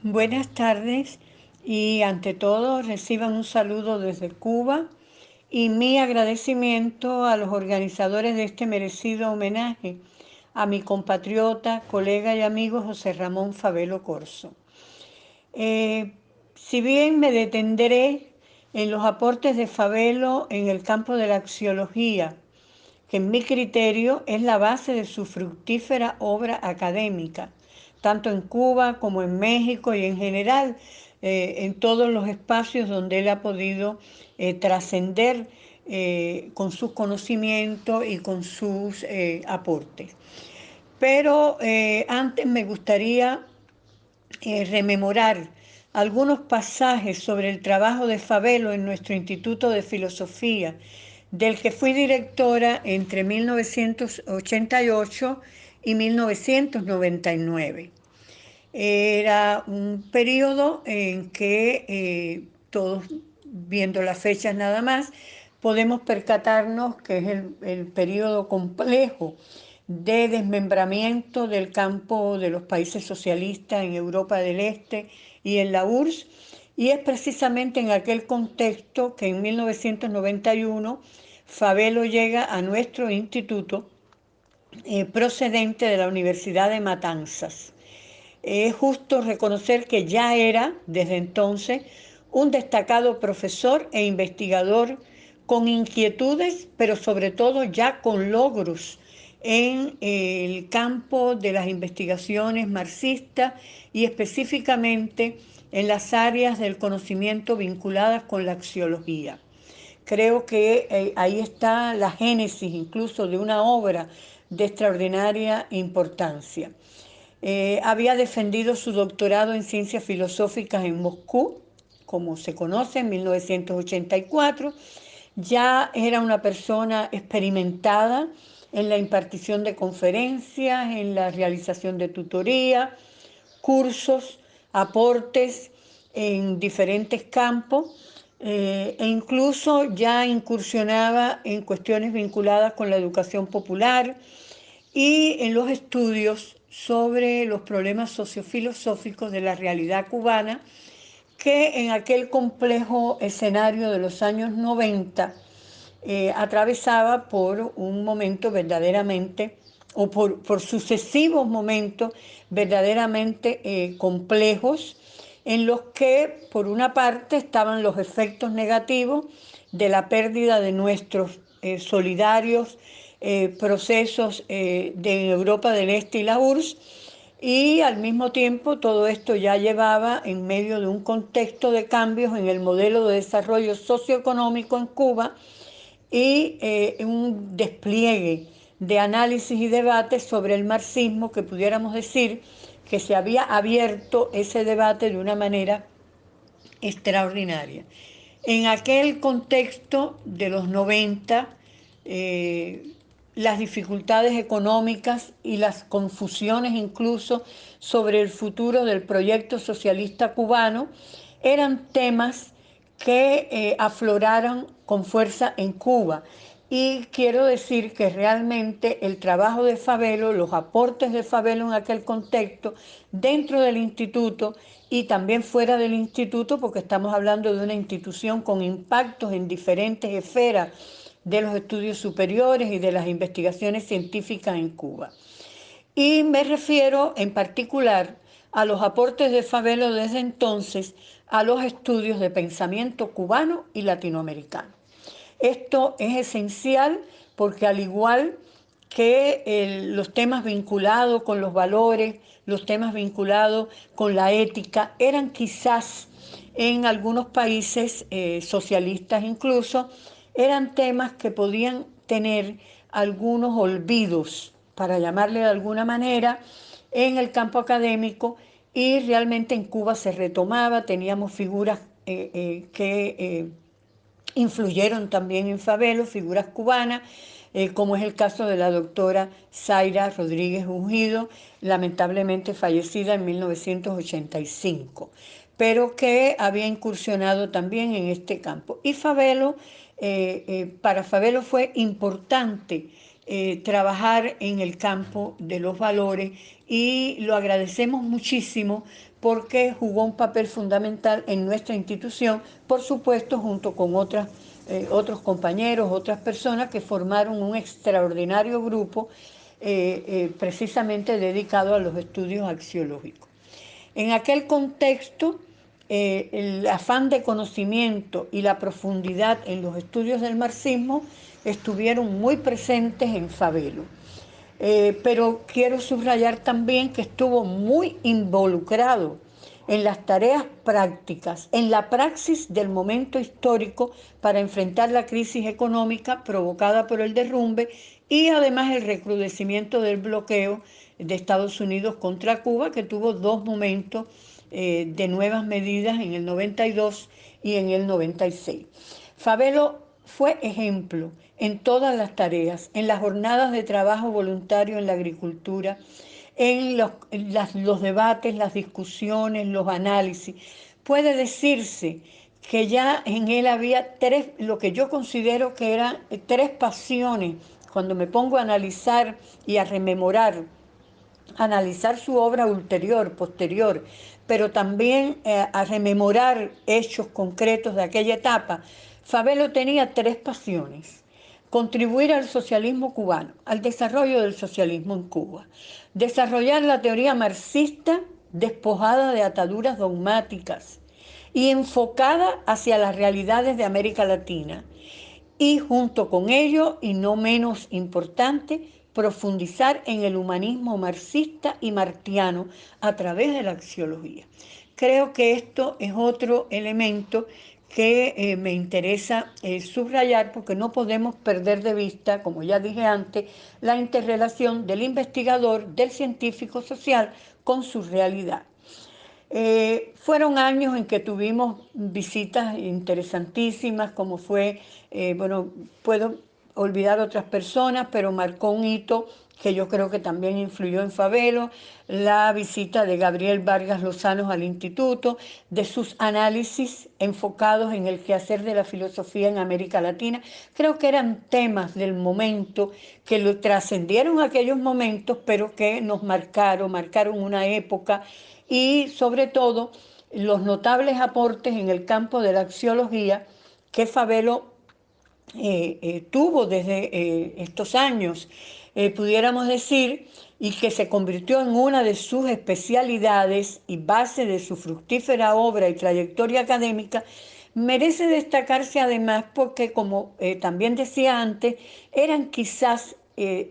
Buenas tardes y ante todo reciban un saludo desde Cuba y mi agradecimiento a los organizadores de este merecido homenaje a mi compatriota, colega y amigo José Ramón Fabelo Corzo. Eh, si bien me detendré en los aportes de Fabelo en el campo de la axiología, que en mi criterio es la base de su fructífera obra académica, tanto en Cuba como en México y en general en todos los espacios donde él ha podido trascender con sus conocimientos y con sus aportes. Pero antes me gustaría rememorar algunos pasajes sobre el trabajo de Fabelo en nuestro Instituto de Filosofía, del que fui directora entre 1988 y 1999. Era un periodo en que todos, viendo las fechas nada más, podemos percatarnos que es el periodo complejo de desmembramiento del campo de los países socialistas en Europa del Este y en la URSS, y es precisamente en aquel contexto que en 1991 Fabelo llega a nuestro instituto procedente de la Universidad de Matanzas. Es justo reconocer que ya era, desde entonces, un destacado profesor e investigador con inquietudes, pero sobre todo ya con logros en el campo de las investigaciones marxistas y específicamente en las áreas del conocimiento vinculadas con la axiología. Creo que ahí está la génesis incluso de una obra de extraordinaria importancia. Había defendido su doctorado en ciencias filosóficas en Moscú, como se conoce, en 1984. Ya era una persona experimentada en la impartición de conferencias, en la realización de tutoría, cursos, aportes en diferentes campos e incluso ya incursionaba en cuestiones vinculadas con la educación popular y en los estudios sobre los problemas sociofilosóficos de la realidad cubana, que en aquel complejo escenario de los años 90 atravesaba por un momento verdaderamente, o por sucesivos momentos verdaderamente complejos, en los que por una parte estaban los efectos negativos de la pérdida de nuestros solidarios procesos de Europa del Este y la URSS, y al mismo tiempo todo esto ya llevaba en medio de un contexto de cambios en el modelo de desarrollo socioeconómico en Cuba y un despliegue de análisis y debates sobre el marxismo, que pudiéramos decir que se había abierto ese debate de una manera extraordinaria. En aquel contexto de los 90, las dificultades económicas y las confusiones incluso sobre el futuro del proyecto socialista cubano eran temas que afloraron con fuerza en Cuba. Y quiero decir que realmente el trabajo de Fabelo, los aportes de Fabelo en aquel contexto, dentro del instituto y también fuera del instituto, porque estamos hablando de una institución con impactos en diferentes esferas de los estudios superiores y de las investigaciones científicas en Cuba. Y me refiero en particular a los aportes de Fabelo desde entonces a los estudios de pensamiento cubano y latinoamericano. Esto es esencial porque al igual que los temas vinculados con los valores, los temas vinculados con la ética, eran quizás en algunos países socialistas incluso, eran temas que podían tener algunos olvidos, para llamarle de alguna manera, en el campo académico, y realmente en Cuba se retomaba, teníamos figuras que influyeron también en Fabelo, figuras cubanas, como es el caso de la doctora Zaira Rodríguez Ungido, lamentablemente fallecida en 1985, pero que había incursionado también en este campo. Y Fabelo, para Fabelo fue importante trabajar en el campo de los valores y lo agradecemos muchísimo porque jugó un papel fundamental en nuestra institución, por supuesto junto con otros compañeros, otras personas que formaron un extraordinario grupo precisamente dedicado a los estudios axiológicos. En aquel contexto, el afán de conocimiento y la profundidad en los estudios del marxismo estuvieron muy presentes en Fabelo. Pero quiero subrayar también que estuvo muy involucrado en las tareas prácticas, en la praxis del momento histórico para enfrentar la crisis económica provocada por el derrumbe y además el recrudecimiento del bloqueo de Estados Unidos contra Cuba, que tuvo dos momentos de nuevas medidas en el 92 y en el 96. Fabelo fue ejemplo en todas las tareas, en las jornadas de trabajo voluntario en la agricultura, en los debates, las discusiones, los análisis. Puede decirse que ya en él había lo que yo considero que eran tres pasiones. Cuando me pongo a analizar y a rememorar, analizar su obra ulterior, posterior, pero también a rememorar hechos concretos de aquella etapa, Fabelo tenía tres pasiones: contribuir al socialismo cubano, al desarrollo del socialismo en Cuba, desarrollar la teoría marxista despojada de ataduras dogmáticas y enfocada hacia las realidades de América Latina, y junto con ello, y no menos importante, profundizar en el humanismo marxista y martiano a través de la axiología. Creo que esto es otro elemento que me interesa subrayar, porque no podemos perder de vista, como ya dije antes, la interrelación del investigador, del científico social con su realidad. Fueron años en que tuvimos visitas interesantísimas, como fue, bueno, puedo olvidar otras personas, pero marcó un hito que yo creo que también influyó en Fabelo, la visita de Gabriel Vargas Lozano al instituto, de sus análisis enfocados en el quehacer de la filosofía en América Latina. Creo que eran temas del momento que lo trascendieron aquellos momentos, pero que nos marcaron una época, y sobre todo los notables aportes en el campo de la axiología que Fabelo tuvo desde estos años, pudiéramos decir, y que se convirtió en una de sus especialidades y base de su fructífera obra y trayectoria académica. Merece destacarse además porque, como también decía antes, eran quizás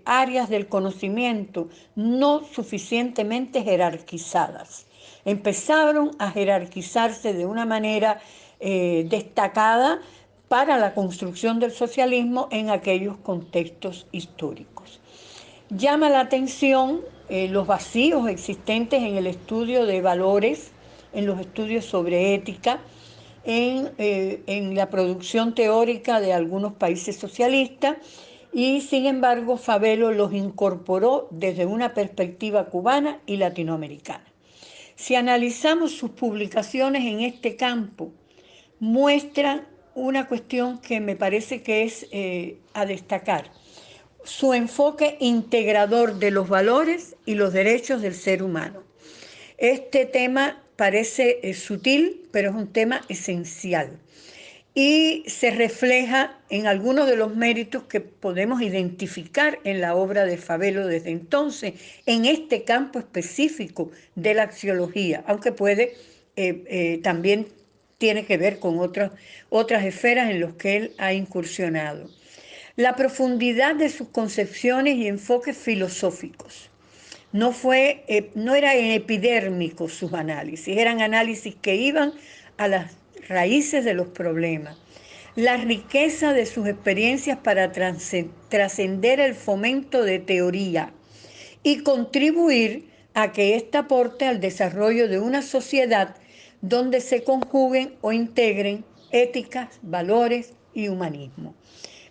áreas del conocimiento no suficientemente jerarquizadas. Empezaron a jerarquizarse de una manera destacada para la construcción del socialismo en aquellos contextos históricos. Llama la atención los vacíos existentes en el estudio de valores, en los estudios sobre ética, en la producción teórica de algunos países socialistas, y sin embargo Fabelo los incorporó desde una perspectiva cubana y latinoamericana. Si analizamos sus publicaciones en este campo, muestran una cuestión que me parece que es a destacar: su enfoque integrador de los valores y los derechos del ser humano. Este tema parece sutil, pero es un tema esencial y se refleja en algunos de los méritos que podemos identificar en la obra de Fabelo desde entonces, en este campo específico de la axiología, aunque también tiene que ver con otras esferas en las que él ha incursionado. La profundidad de sus concepciones y enfoques filosóficos. No eran epidérmicos sus análisis, eran análisis que iban a las raíces de los problemas. La riqueza de sus experiencias para trascender el fomento de teoría y contribuir a que ésta aporte al desarrollo de una sociedad donde se conjuguen o integren éticas, valores y humanismo.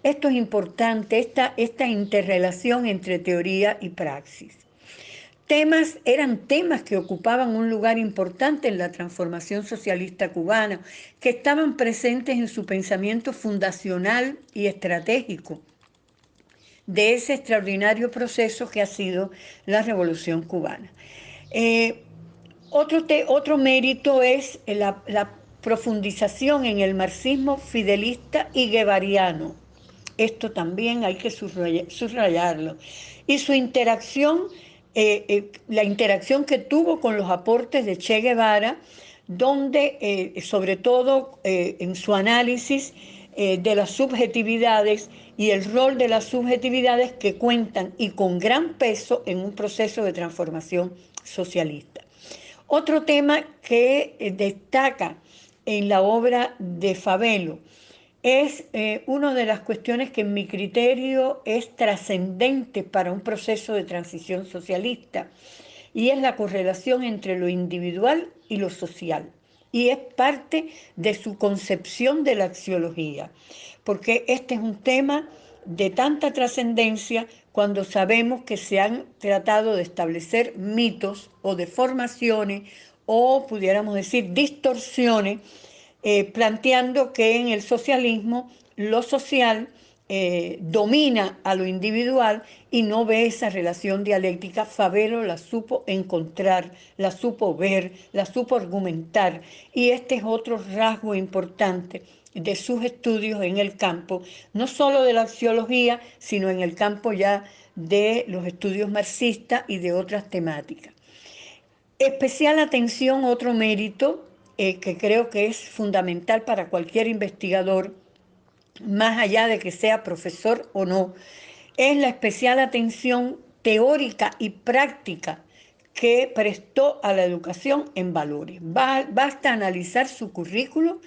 Esto es importante, esta interrelación entre teoría y praxis. Eran temas que ocupaban un lugar importante en la transformación socialista cubana, que estaban presentes en su pensamiento fundacional y estratégico. de ese extraordinario proceso que ha sido la Revolución Cubana. Otro mérito es la profundización en el marxismo fidelista y guevariano. Esto también hay que subrayarlo. Y su interacción, la interacción que tuvo con los aportes de Che Guevara, donde sobre todo en su análisis de las subjetividades y el rol de las subjetividades que cuentan y con gran peso en un proceso de transformación socialista. Otro tema que destaca en la obra de Fabelo es una de las cuestiones que en mi criterio es trascendente para un proceso de transición socialista, y es la correlación entre lo individual y lo social. Y es parte de su concepción de la axiología, porque este es un tema de tanta trascendencia cuando sabemos que se han tratado de establecer mitos o deformaciones o pudiéramos decir distorsiones, planteando que en el socialismo lo social domina a lo individual y no ve esa relación dialéctica. Fabelo la supo encontrar, la supo ver, la supo argumentar, y este es otro rasgo importante de sus estudios en el campo, no solo de la axiología, sino en el campo ya de los estudios marxistas y de otras temáticas. Especial atención, otro mérito que creo que es fundamental para cualquier investigador, más allá de que sea profesor o no, es la especial atención teórica y práctica que prestó a la educación en valores. Basta analizar su currículo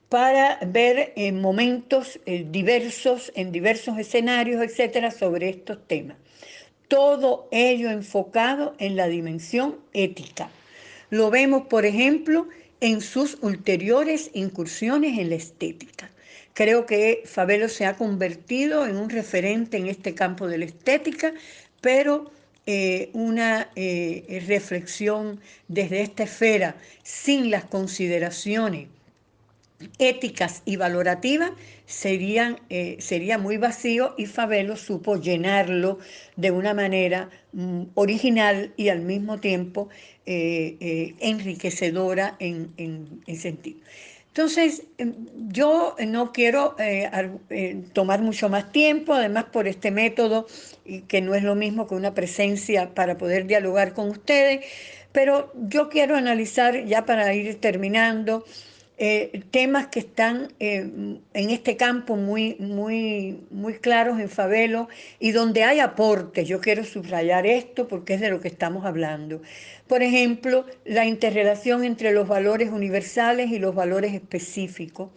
para ver en momentos diversos, en diversos escenarios, etcétera, sobre estos temas. Todo ello enfocado en la dimensión ética. Lo vemos, por ejemplo, en sus ulteriores incursiones en la estética. Creo que Fabelo se ha convertido en un referente en este campo de la estética, pero una reflexión desde esta esfera sin las consideraciones éticas y valorativas sería muy vacío, y Fabelo supo llenarlo de una manera original y al mismo tiempo enriquecedora en sentido. Entonces, yo no quiero tomar mucho más tiempo, además por este método, que no es lo mismo que una presencia para poder dialogar con ustedes, pero yo quiero analizar, ya para ir terminando, temas que están en este campo muy claros en Fabelo y donde hay aportes. Yo quiero subrayar esto porque es de lo que estamos hablando. Por ejemplo, la interrelación entre los valores universales y los valores específicos,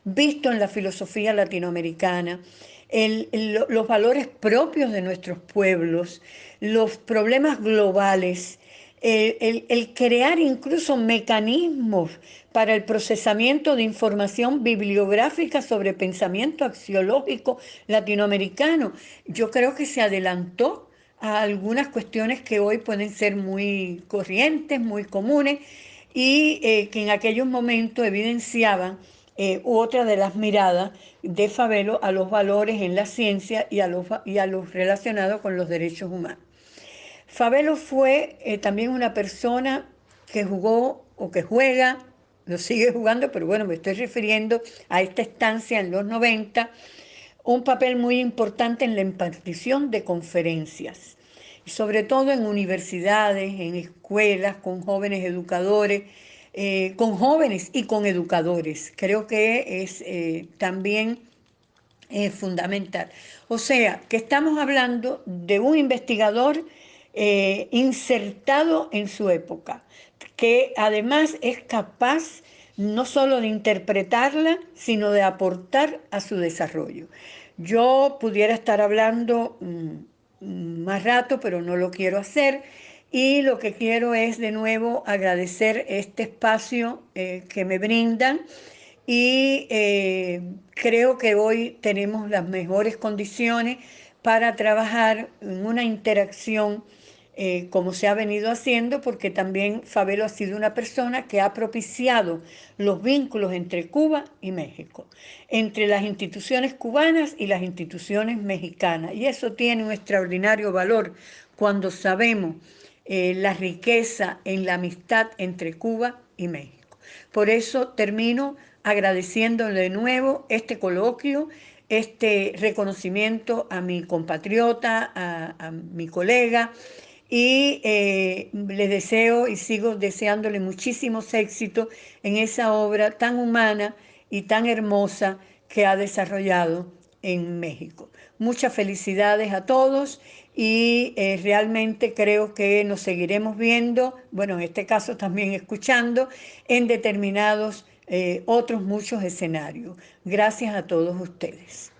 visto en la filosofía latinoamericana, los valores propios de nuestros pueblos, los problemas globales, el crear incluso mecanismos para el procesamiento de información bibliográfica sobre pensamiento axiológico latinoamericano. Yo creo que se adelantó a algunas cuestiones que hoy pueden ser muy corrientes, muy comunes, y que en aquellos momentos evidenciaban otra de las miradas de Fabelo a los valores en la ciencia y a los relacionados con los derechos humanos. Fabelo fue también una persona que jugó o que juega, lo sigue jugando, pero bueno, me estoy refiriendo a esta estancia en los 90, un papel muy importante en la impartición de conferencias, y sobre todo en universidades, en escuelas, con jóvenes educadores, con jóvenes y con educadores. Creo que es también fundamental. O sea, que estamos hablando de un investigador insertado en su época, que además es capaz no solo de interpretarla, sino de aportar a su desarrollo. Yo pudiera estar hablando más rato, pero no lo quiero hacer, y lo que quiero es de nuevo agradecer este espacio que me brindan, y creo que hoy tenemos las mejores condiciones para trabajar en una interacción como se ha venido haciendo, porque también Fabelo ha sido una persona que ha propiciado los vínculos entre Cuba y México, entre las instituciones cubanas y las instituciones mexicanas. Y eso tiene un extraordinario valor cuando sabemos la riqueza en la amistad entre Cuba y México. Por eso termino agradeciendo de nuevo este coloquio, este reconocimiento a mi compatriota, a mi colega, y les deseo y sigo deseándole muchísimos éxitos en esa obra tan humana y tan hermosa que ha desarrollado en México. Muchas felicidades a todos y realmente creo que nos seguiremos viendo, bueno, en este caso también escuchando, en determinados otros muchos escenarios. Gracias a todos ustedes.